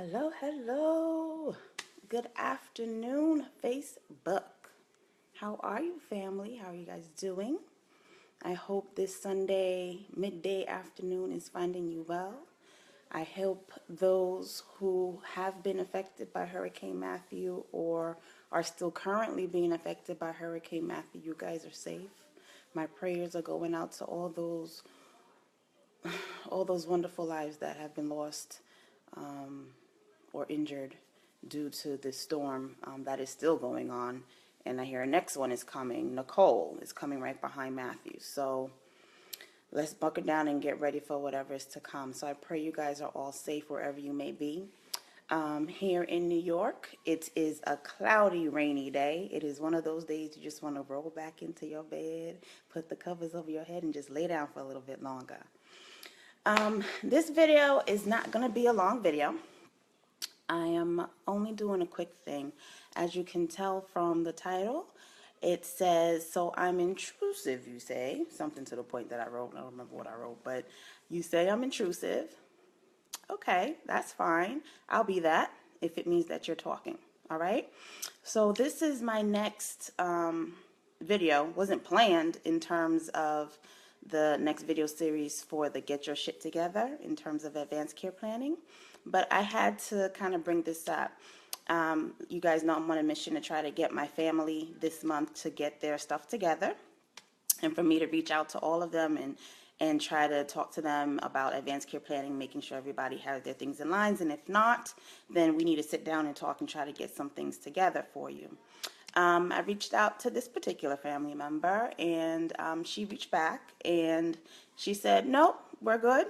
Hello, hello. Good afternoon, Facebook. How are you, family? How are you guys doing? I hope this Sunday midday afternoon is finding you well. I hope those who have been affected by Hurricane Matthew or are still currently being affected by Hurricane Matthew, you guys are safe. My prayers are going out to all those wonderful lives that have been lost or injured due to this storm that is still going on. And I hear a next one is coming. Nicole is coming right behind Matthew. So let's buckle down and get ready for whatever is to come. So I pray you guys are all safe wherever you may be. Here in New York, it is a cloudy, rainy day. It is one of those days you just want to roll back into your bed, put the covers over your head, and just lay down for a little bit longer. This video is not going to be a long video. I am only doing a quick thing. As you can tell from the title, it says, so I'm intrusive, you say. Something to the point that I wrote. I don't remember what I wrote, but you say I'm intrusive. Okay, that's fine. I'll be that if it means that you're talking. All right? So this is my next video. Wasn't planned in terms of the next video series for the Get Your Shit Together in terms of advanced care planning. But I had to kind of bring this up. You guys know I'm on a mission to try to get my family this month to get their stuff together, and for me to reach out to all of them and try to talk to them about advanced care planning, making sure everybody has their things in lines. And if not, then we need to sit down and talk and try to get some things together for you. I reached out to this particular family member, and she reached back and she said, nope, we're good.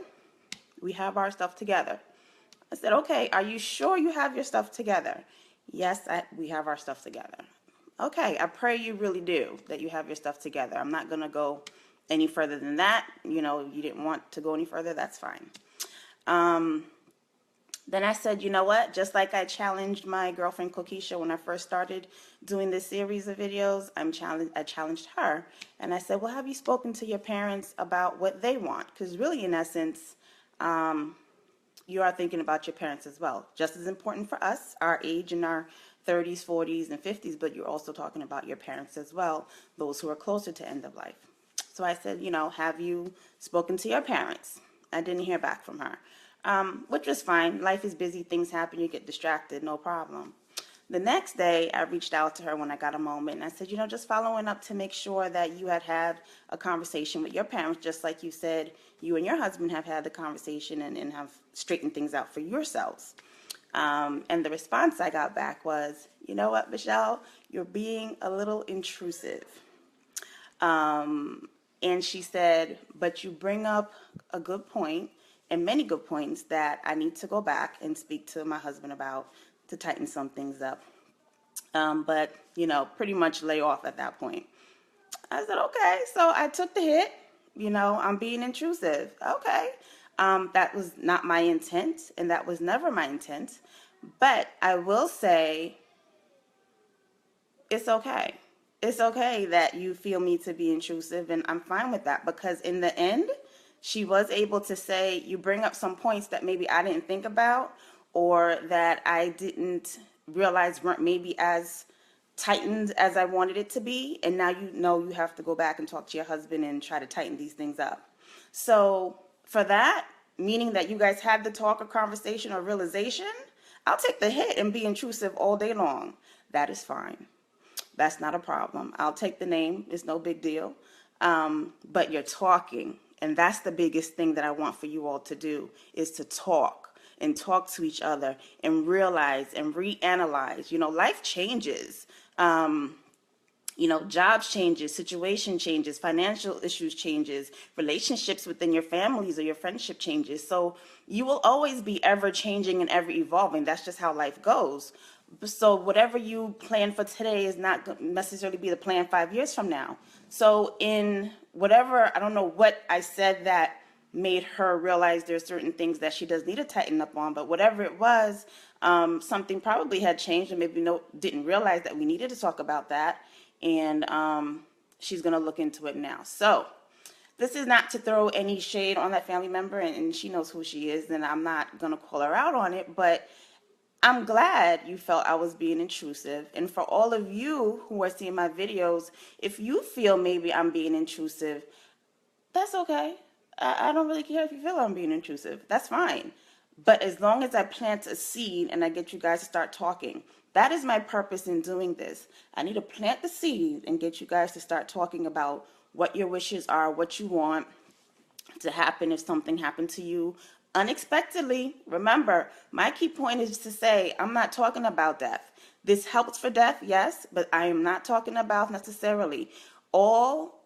We have our stuff together. I said, okay, are you sure you have your stuff together? Yes, we have our stuff together. Okay, I pray you really do, that you have your stuff together. I'm not going to go any further than that. You know, you didn't want to go any further, that's fine. Then I said, you know what? Just like I challenged my girlfriend Kokisha when I first started doing this series of videos, I challenged her. And I said, well, have you spoken to your parents about what they want? Because really, in essence, you are thinking about your parents as well. Just as important for us, our age in our 30s, 40s, and 50s, but you're also talking about your parents as well, those who are closer to end of life. So I said, you know, have you spoken to your parents? I didn't hear back from her, which was fine. Life is busy, things happen, you get distracted, no problem. The next day, I reached out to her when I got a moment, and I said, you know, just following up to make sure that you had a conversation with your parents, just like you said you and your husband have had the conversation and have straightened things out for yourselves. And the response I got back was, you know what, Michelle, you're being a little intrusive. And she said, but you bring up a good point, and many good points that I need to go back and speak to my husband about to tighten some things up. But, you know, pretty much lay off at that point. I said, okay. So I took the hit. You know, I'm being intrusive. Okay. That was not my intent, and that was never my intent. But I will say it's okay. It's okay that you feel me to be intrusive, and I'm fine with that, because in the end, she was able to say, you bring up some points that maybe I didn't think about, or that I didn't realize weren't maybe as tightened as I wanted it to be, and now you know you have to go back and talk to your husband and try to tighten these things up. So for that, meaning that you guys had the talk or conversation or realization, I'll take the hit and be intrusive all day long. That is fine. That's not a problem. I'll take the name. It's no big deal. But you're talking, and that's the biggest thing that I want for you all to do, is to talk and talk to each other and realize and reanalyze. You know, life changes. You know, jobs changes, situation changes, financial issues changes, relationships within your families or your friendship changes. So you will always be ever changing and ever evolving. That's just how life goes. So whatever you plan for today is not going to necessarily be the plan 5 years from now. So in whatever, I don't know what I said that made her realize there's certain things that she does need to tighten up on, but whatever it was, something probably had changed, and maybe didn't realize that we needed to talk about that, and she's going to look into it now. So this is not to throw any shade on that family member, and she knows who she is, and I'm not going to call her out on it, but I'm glad you felt I was being intrusive. And for all of you who are seeing my videos, if you feel maybe I'm being intrusive, that's okay. I don't really care if you feel I'm being intrusive. That's fine. But as long as I plant a seed and I get you guys to start talking, that is my purpose in doing this. I need to plant the seed and get you guys to start talking about what your wishes are, what you want to happen if something happened to you unexpectedly. Remember, my key point is to say I'm not talking about death. This helps for death, yes, but I am not talking about necessarily. All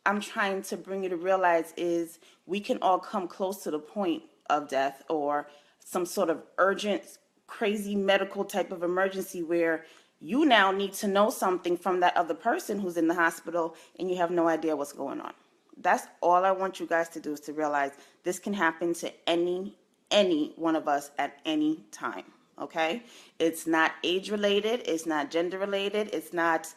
I'm trying to bring you to realize is we can all come close to the point of death or some sort of urgent, crazy medical type of emergency where you now need to know something from that other person who's in the hospital and you have no idea what's going on. That's all I want you guys to do, is to realize this can happen to any one of us at any time. Okay? It's not age related, it's not gender related, it's not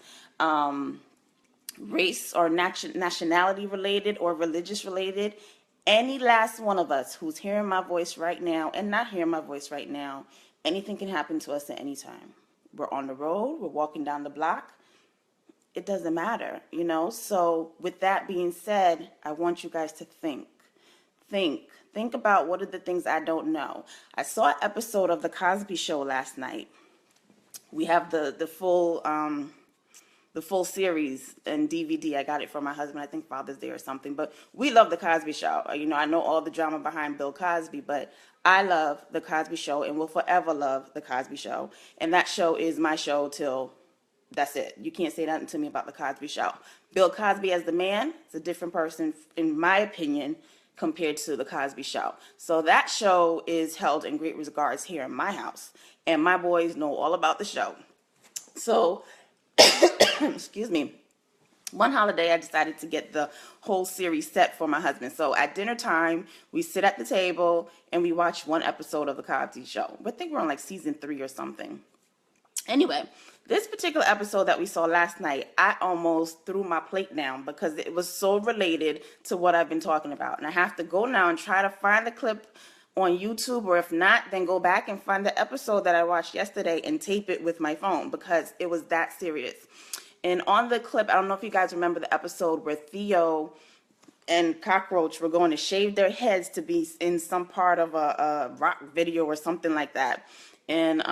race or nationality related or religious related. Any last one of us who's hearing my voice right now and not hearing my voice right now, anything can happen to us at any time. We're on the road, we're walking down the block. It doesn't matter, you know? So with that being said, I want you guys to think. Think about what are the things I don't know. I saw an episode of The Cosby Show last night. We have the full series and DVD. I got it from my husband, I think Father's Day or something. But we love The Cosby Show. You know, I know all the drama behind Bill Cosby, but I love The Cosby Show and will forever love The Cosby Show. And that show is my show till that's it. You can't say nothing to me about The Cosby Show. Bill Cosby as the man is a different person, in my opinion, compared to The Cosby Show. So that show is held in great regards here in my house. And my boys know all about the show. So, excuse me. One holiday, I decided to get the whole series set for my husband. So at dinner time, we sit at the table and we watch one episode of The Cosby Show. I think we're on like season 3 or something. Anyway, this particular episode that we saw last night, I almost threw my plate down because it was so related to what I've been talking about. And I have to go now and try to find the clip on YouTube, or if not, then go back and find the episode that I watched yesterday and tape it with my phone because it was that serious. And on the clip, I don't know if you guys remember the episode where Theo and Cockroach were going to shave their heads to be in some part of a rock video or something like that. And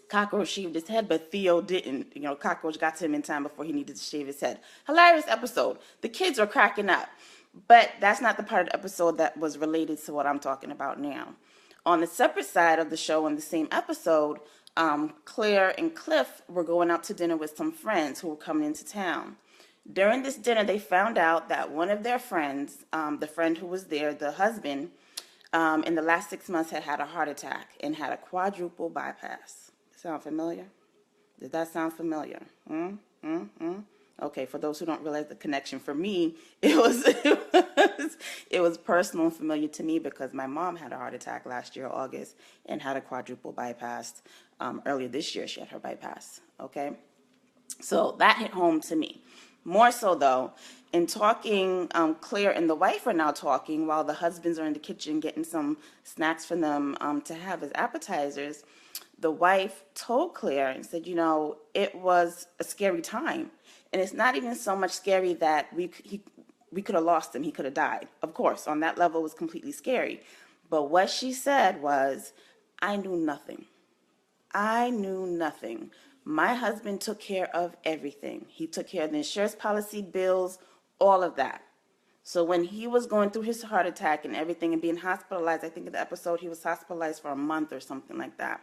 Cockroach shaved his head, but Theo didn't. You know, Cockroach got to him in time before he needed to shave his head. Hilarious episode. The kids were cracking up. But that's not the part of the episode that was related to what I'm talking about now. On the separate side of the show, in the same episode, Claire and Cliff were going out to dinner with some friends who were coming into town. During this dinner, they found out that one of their friends, the friend who was there, the husband, in the last 6 months had a heart attack and had a quadruple bypass. Sound familiar? Did that sound familiar? Okay, for those who don't realize the connection, for me, it was personal and familiar to me because my mom had a heart attack last year, August, and had a quadruple bypass. Earlier this year, she had her bypass, okay? So that hit home to me. More so, though, in talking, Claire and the wife are now talking while the husbands are in the kitchen getting some snacks for them to have as appetizers. The wife told Claire and said, you know, it was a scary time. And it's not even so much scary that we could have lost him. He could have died. Of course, on that level, it was completely scary. But what she said was, I knew nothing. I knew nothing. My husband took care of everything. He took care of the insurance policy, bills, all of that. So when he was going through his heart attack and everything and being hospitalized, I think in the episode he was hospitalized for a month or something like that.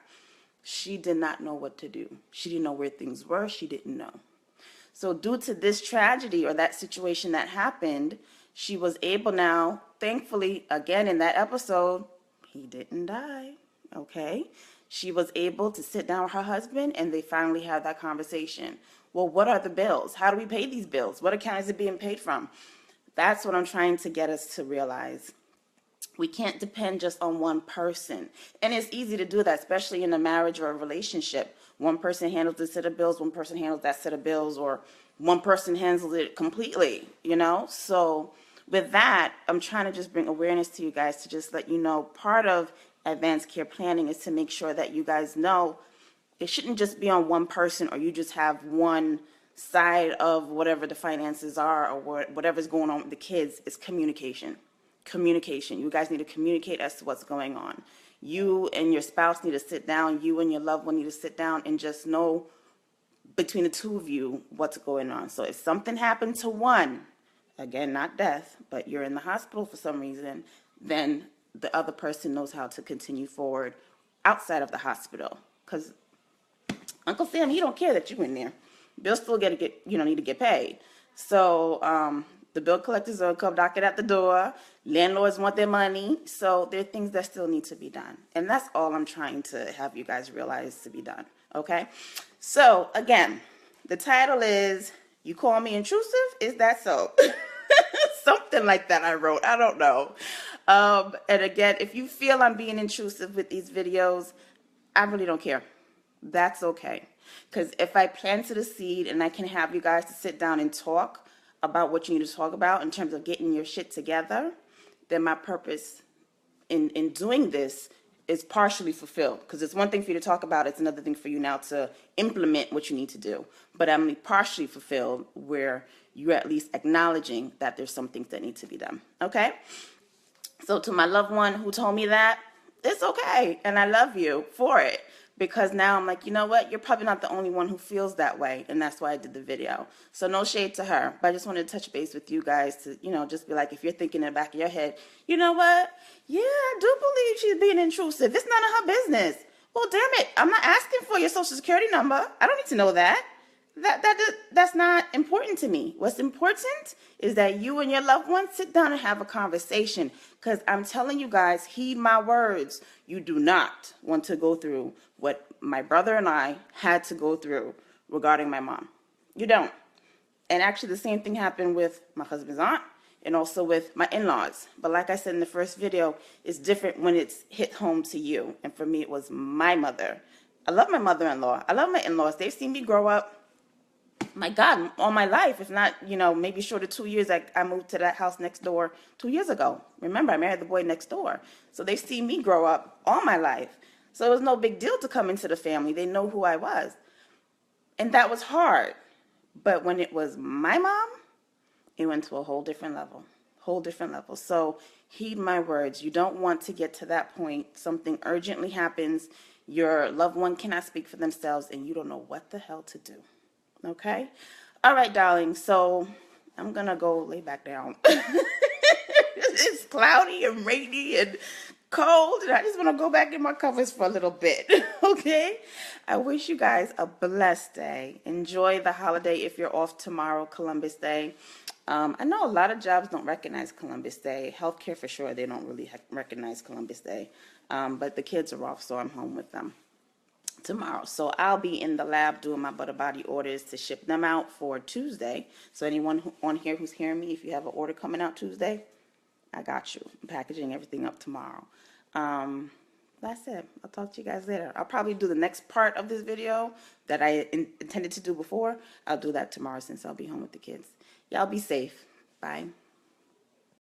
She did not know what to do. She didn't know where things were. She didn't know. So due to this tragedy or that situation that happened, she was able now, thankfully, again in that episode, he didn't die, okay? She was able to sit down with her husband and they finally had that conversation. Well, what are the bills? How do we pay these bills? What account is it being paid from? That's what I'm trying to get us to realize. We can't depend just on one person. And it's easy to do that, especially in a marriage or a relationship. One person handles this set of bills, one person handles that set of bills, or one person handles it completely, you know? So with that, I'm trying to just bring awareness to you guys to just let you know part of advanced care planning is to make sure that you guys know it shouldn't just be on one person, or you just have one side of whatever the finances are, or whatever's going on with the kids. It's communication. Communication. You guys need to communicate as to what's going on. You and your spouse need to sit down. You and your loved one need to sit down and just know between the two of you what's going on. So if something happened to one, again, not death, but you're in the hospital for some reason, then the other person knows how to continue forward outside of the hospital. Because Uncle Sam, he don't care that you're in there. Bills still need to get paid. So the bill collectors will come knocking at the door. Landlords want their money. So there are things that still need to be done. And that's all I'm trying to have you guys realize to be done. Okay? So again, the title is, You Call Me Intrusive? Is that so? Something like that I wrote. I don't know. And again, if you feel I'm being intrusive with these videos, I really don't care. That's okay. Because if I planted a seed and I can have you guys to sit down and talk about what you need to talk about in terms of getting your shit together, then my purpose in doing this is partially fulfilled. Because it's one thing for you to talk about, it's another thing for you now to implement what you need to do. But I'm partially fulfilled where you're at least acknowledging that there's some things that need to be done. Okay? So to my loved one who told me that, it's okay. And I love you for it. Because now I'm like, you know what? You're probably not the only one who feels that way. And that's why I did the video. So no shade to her. But I just wanted to touch base with you guys to, just be like, if you're thinking in the back of your head, you know what? Yeah, I do believe she's being intrusive. It's none of her business. Well, damn it. I'm not asking for your social security number. I don't need to know that. That's not important to me. What's important is that you and your loved ones sit down and have a conversation. Because I'm telling you guys, heed my words. You do not want to go through what my brother and I had to go through regarding my mom. You don't. And actually the same thing happened with my husband's aunt and also with my in-laws. But like I said in the first video, it's different when it's hit home to you. And for me, it was my mother. I love my mother-in-law. I love my in-laws. They've seen me grow up. My God, all my life, if not, maybe short of 2 years, I moved to that house next door 2 years ago. Remember, I married the boy next door. So they've seen me grow up all my life. So it was no big deal to come into the family. They know who I was. And that was hard. But when it was my mom, it went to a whole different level. Whole different level. So heed my words. You don't want to get to that point. Something urgently happens. Your loved one cannot speak for themselves, and you don't know what the hell to do. Okay? All right, darling. So I'm going to go lay back down. It's cloudy and rainy and cold, and I just want to go back in my covers for a little bit. Okay? I wish you guys a blessed day. Enjoy the holiday if you're off tomorrow, Columbus Day. I know a lot of jobs don't recognize Columbus Day. Healthcare for sure, they don't really recognize Columbus Day. But the kids are off, so I'm home with them tomorrow. So I'll be in the lab doing my butter body orders to ship them out for Tuesday. So anyone on here who's hearing me, if you have an order coming out Tuesday, I got you. I'm packaging everything up tomorrow. That's it. I'll talk to you guys later. I'll probably do the next part of this video that I intended to do before. I'll do that tomorrow since I'll be home with the kids. Y'all be safe. Bye.